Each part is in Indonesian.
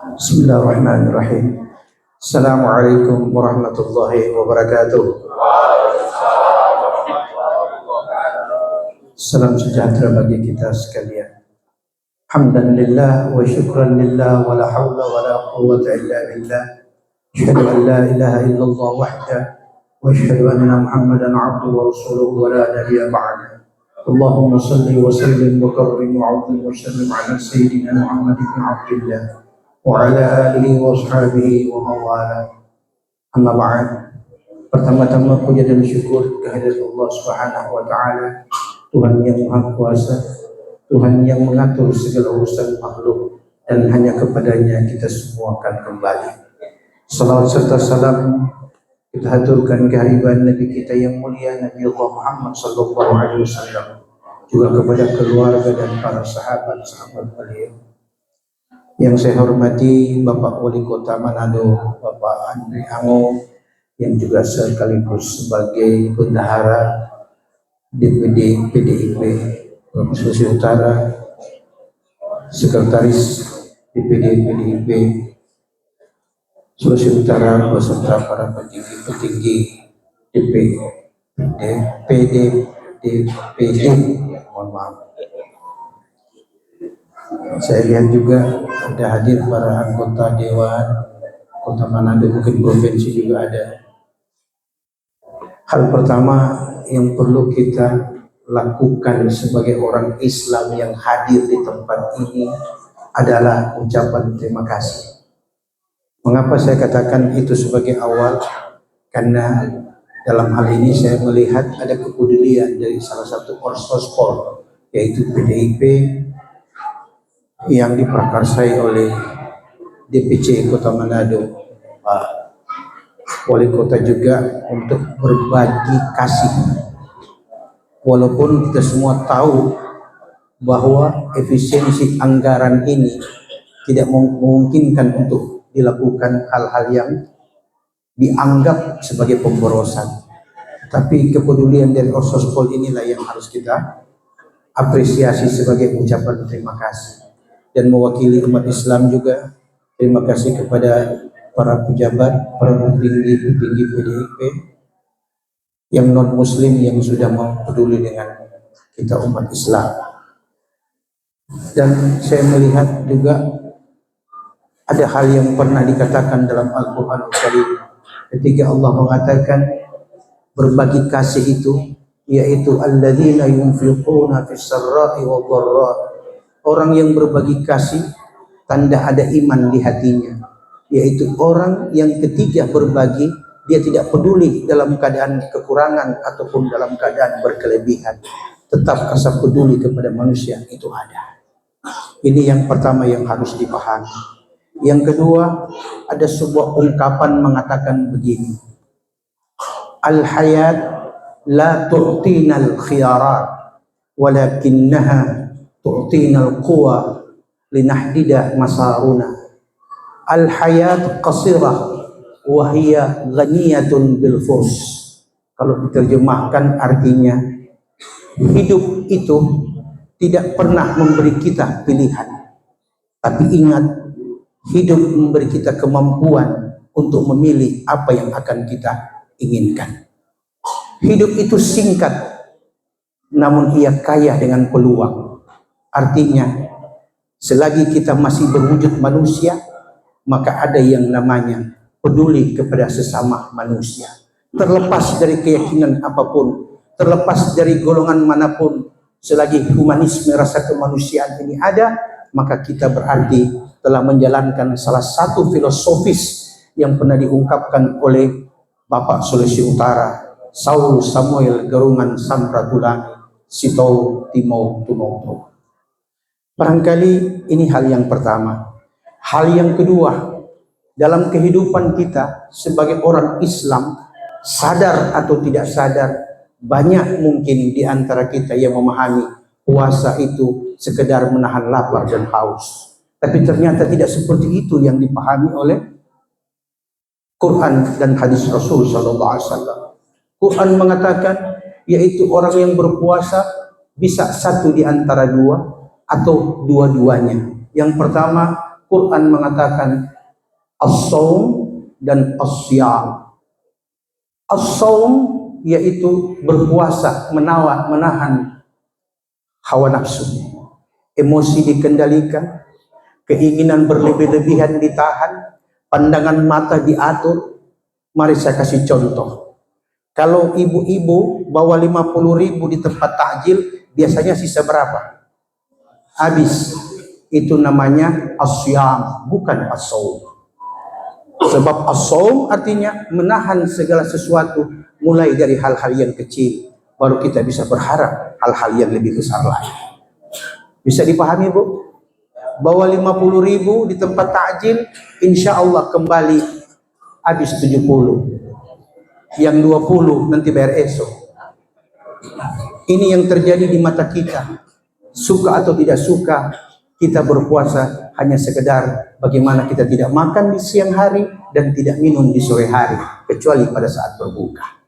Bismillahirrahmanirrahim. Assalamualaikum warahmatullahi wabarakatuh. Salam sejahtera bagi kita sekalian. Hamdan lillah wa syukran lillah wa la hawla wa la quwwata illa billah. Asyhadu an la ilaha illallah wahdah wa asyhadu anna Muhammadan abduhu wa rasuluhu wa la nabiyya ba'da. Allahumma salli wa sallim wa karrim wa 'azzim wa sallim ala sayyidina Muhammad ibn Abdillah wa ala alihi wa ashabihi wa mawala. Amma ba'd. Pertama-tama puja dan syukur kehadirat Allah Subhanahu wa taala, Tuhan yang Maha Kuasa, Tuhan yang mengatur segala urusan makhluk, dan hanya kepadanya kita semua akan kembali. Salawat serta salam kita haturkan kehadiran Nabi kita yang mulia, Nabi Allah Muhammad sallallahu alaihi wasallam, juga kepada keluarga dan para sahabat-sahabat beliau. Yang saya hormati Bapak Wali Kota Manado, Bapak Andri Ango, yang juga sekaligus sebagai bendahara DPD PDIP Sulawesi Utara, Sekretaris DPD PDIP Sulawesi Utara, beserta para petinggi-petinggi DPD, mohon maaf. Saya lihat juga ada hadir para anggota Dewan Kota Manado, mungkin provinsi juga ada. Hal pertama yang perlu kita lakukan sebagai orang Islam yang hadir di tempat ini adalah ucapan terima kasih. Mengapa saya katakan itu sebagai awal? Karena dalam hal ini saya melihat ada kepedulian dari salah satu orsospol, yaitu PDIP, yang diprakarsai oleh DPC Kota Manado, Pak Wali Kota juga, untuk berbagi kasih. Walaupun kita semua tahu bahwa efisiensi anggaran ini tidak memungkinkan untuk dilakukan hal-hal yang dianggap sebagai pemborosan, tapi kepedulian dari orsospol inilah yang harus kita apresiasi sebagai ucapan terima kasih. Dan mewakili umat Islam juga, terima kasih kepada para pejabat, para petinggi PDIP yang non muslim yang sudah mau peduli dengan kita umat Islam. Dan saya melihat juga ada hal yang pernah dikatakan dalam Al-Quran Al-Karim ketika Allah mengatakan berbagi kasih itu, yaitu alladzina yunfiquna fis sarra'i wad dharra. Orang yang berbagi kasih tanda ada iman di hatinya, yaitu orang yang ketika berbagi dia tidak peduli dalam keadaan kekurangan ataupun dalam keadaan berkelebihan, tetap rasa peduli kepada manusia itu ada. Ini yang pertama yang harus dipahami. Yang kedua, ada sebuah ungkapan mengatakan begini: al-hayat la tu'tinal khiyarat walakinnaha tu'tinal quwa linahdida masaruna. Al-hayat qasirah wa hiya ghaniyatun bil furs. Kalau diterjemahkan artinya, hidup itu tidak pernah memberi kita pilihan, tapi ingat, hidup memberi kita kemampuan untuk memilih apa yang akan kita inginkan. Hidup itu singkat, namun ia kaya dengan peluang. Artinya, selagi kita masih berwujud manusia, maka ada yang namanya peduli kepada sesama manusia. Terlepas dari keyakinan apapun, terlepas dari golongan manapun, selagi humanisme, rasa kemanusiaan ini ada, maka kita berarti telah menjalankan salah satu filosofis yang pernah diungkapkan oleh Bapak Sulawesi Utara, Saul Samuel Gerungan Samratulangi, Sitou Timau Tumauto. Barangkali ini hal yang pertama. Hal yang kedua, dalam kehidupan kita sebagai orang Islam, sadar atau tidak sadar, banyak mungkin di antara kita yang memahami puasa itu sekedar menahan lapar dan haus. Tapi ternyata tidak seperti itu yang dipahami oleh Quran dan hadis Rasul sallallahu alaihi wasallam. Quran mengatakan, yaitu orang yang berpuasa bisa satu di antara dua atau dua-duanya. Yang pertama, Quran mengatakan as-saum dan as-siyam. As-saum yaitu berpuasa, menahan hawa nafsu, emosi dikendalikan, keinginan berlebih-lebihan ditahan, pandangan mata diatur. Mari saya kasih contoh. Kalau ibu-ibu bawa 50.000 di tempat takjil, biasanya sisa berapa? Habis. Itu namanya as-siyam, bukan as-saum. Sebab as-saum artinya menahan segala sesuatu, mulai dari hal-hal yang kecil, baru kita bisa berharap hal-hal yang lebih besar lagi. Bisa dipahami, Bu? Bawa 50.000 di tempat takjil, insya Allah kembali habis 70. Yang 20 nanti bayar esok. Ini yang terjadi di mata kita. Suka atau tidak suka, kita berpuasa hanya sekedar bagaimana kita tidak makan di siang hari dan tidak minum di sore hari, kecuali pada saat berbuka.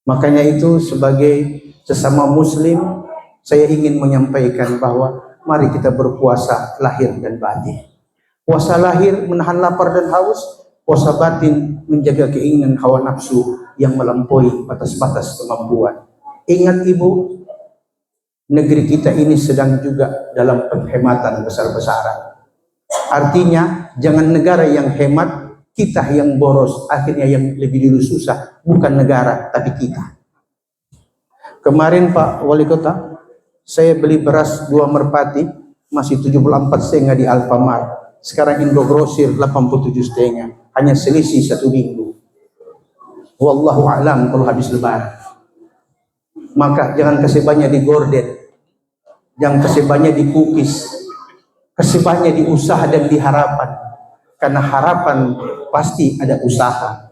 Makanya itu sebagai sesama muslim, saya ingin menyampaikan bahwa mari kita berpuasa lahir dan batin. Puasa lahir menahan lapar dan haus, puasa batin menjaga keinginan hawa nafsu yang melampaui batas-batas kemampuan. Ingat ibu, negeri kita ini sedang juga dalam penghematan besar-besaran. Artinya jangan negara yang hemat, kita yang boros, akhirnya yang lebih dulu susah, bukan negara tapi kita. Kemarin Pak Wali Kota, saya beli beras 2 merpati masih 74,5 di Alfamart. Sekarang Indogrosir 87,5, hanya selisih 1 minggu. Wallahu a'lam kalau habis lebaran. Maka jangan kasih banyak di gorden, jangan kasih banyak di cookies, kasih banyak di usaha dan di harapan. Karena harapan pasti ada usaha,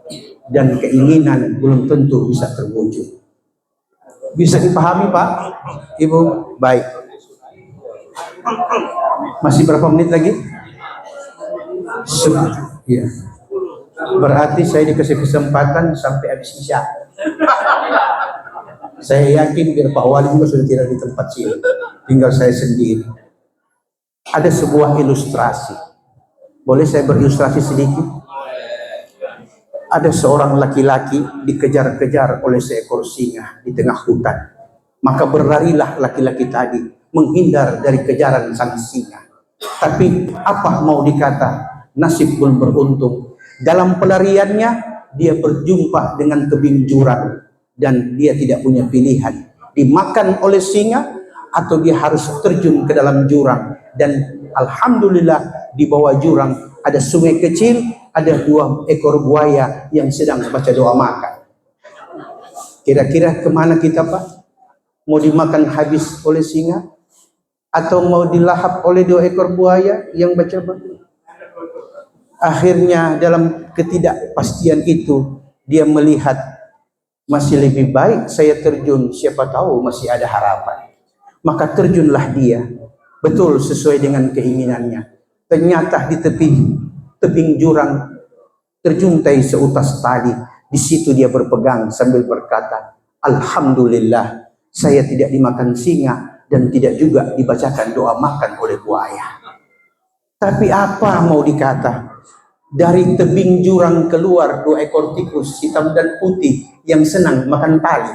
dan keinginan belum tentu bisa terwujud. Bisa dipahami Pak, Ibu? Baik. Masih berapa menit lagi? Ya. Berarti saya dikasih kesempatan sampai habis isya. Saya yakin biar Pak Wali juga sudah tidak di tempat sini, tinggal saya sendiri. Ada sebuah ilustrasi. Boleh saya berilustrasi sedikit? Ada seorang laki-laki dikejar-kejar oleh seekor singa di tengah hutan. Maka berlarilah laki-laki tadi menghindar dari kejaran sang singa. Tapi apa mau dikata, nasib belum beruntung. Dalam pelariannya dia berjumpa dengan tebing jurang dan dia tidak punya pilihan, dimakan oleh singa atau dia harus terjun ke dalam jurang. Dan alhamdulillah di bawah jurang ada sungai kecil, ada 2 ekor buaya yang sedang baca doa makan. Kira-kira kemana kita Pak? Mau dimakan habis oleh singa atau mau dilahap oleh 2 ekor buaya yang baca doa? Akhirnya dalam ketidakpastian itu dia melihat masih lebih baik saya terjun, siapa tahu masih ada harapan. Maka terjunlah dia, betul sesuai dengan keinginannya. Ternyata di tebing jurang terjuntai seutas tali. Di situ dia berpegang sambil berkata, alhamdulillah saya tidak dimakan singa dan tidak juga dibacakan doa makan oleh buaya. Tapi apa mau dikata? Dari tebing jurang keluar 2 ekor tikus hitam dan putih yang senang makan tali.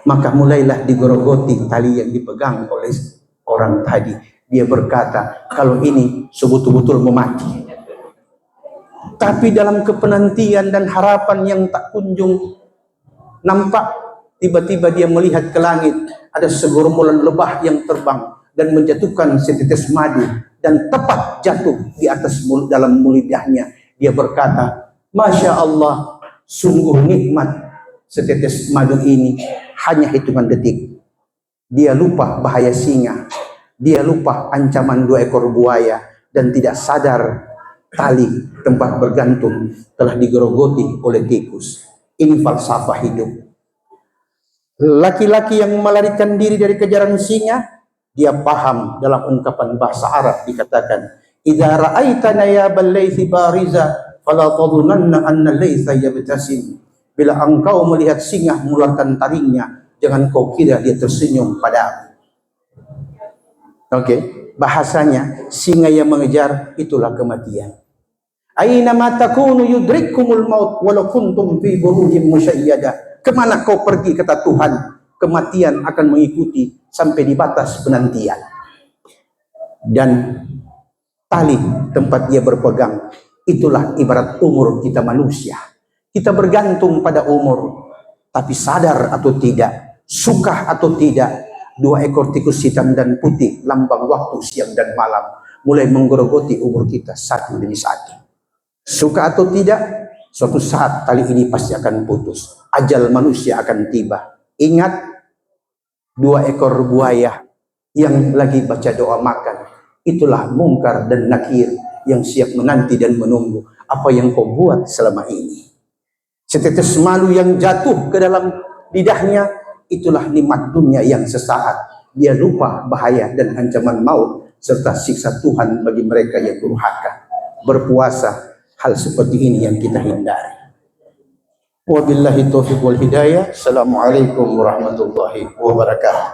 Maka mulailah digerogoti tali yang dipegang oleh orang tadi. Dia berkata, kalau ini sebetul-betul mau mati. Tapi dalam kepenantian dan harapan yang tak kunjung nampak, tiba-tiba dia melihat ke langit, ada segerombolan lebah yang terbang dan menjatuhkan setetes madu dan tepat jatuh di atas dalam lidahnya. Dia berkata, Masya Allah, sungguh nikmat setetes madu ini, hanya hitungan detik. Dia lupa bahaya singa, dia lupa ancaman 2 ekor buaya, dan tidak sadar tali tempat bergantung telah digerogoti oleh tikus. Ini falsafah hidup. Laki-laki yang melarikan diri dari kejaran singa, dia paham dalam ungkapan bahasa Arab dikatakan, idza ra'aita nayabal laythi bariza fala tadhunanna anna laytha yabtasim. Bila engkau melihat singa mengeluarkan taringnya, jangan kau kira dia tersenyum padamu. Oke. bahasanya singa yang mengejar itulah kematian. Aina ma takunu yudrikkumul maut walau kuntum fi burujin musyayyadah. Kemana kau pergi, kata Tuhan, kematian akan mengikuti sampai di batas penantian. Dan tali tempat dia berpegang, itulah ibarat umur kita manusia. Kita bergantung pada umur, tapi sadar atau tidak, suka atau tidak, dua ekor tikus hitam dan putih, lambang waktu siang dan malam, mulai menggerogoti umur kita satu demi satu. Suka atau tidak, suatu saat tali ini pasti akan putus. Ajal manusia akan tiba. Ingat, dua ekor buaya yang lagi baca doa makan, itulah Mungkar dan Nakir yang siap menanti dan menunggu apa yang kau buat selama ini. Setetes malu yang jatuh ke dalam lidahnya, itulah nikmat dunia yang sesaat. Dia lupa bahaya dan ancaman maut serta siksa Tuhan bagi mereka yang durhaka. Berpuasa, hal seperti ini yang kita hindari. Wabillahi taufiq wal hidayah. Assalamualaikum warahmatullahi wabarakatuh.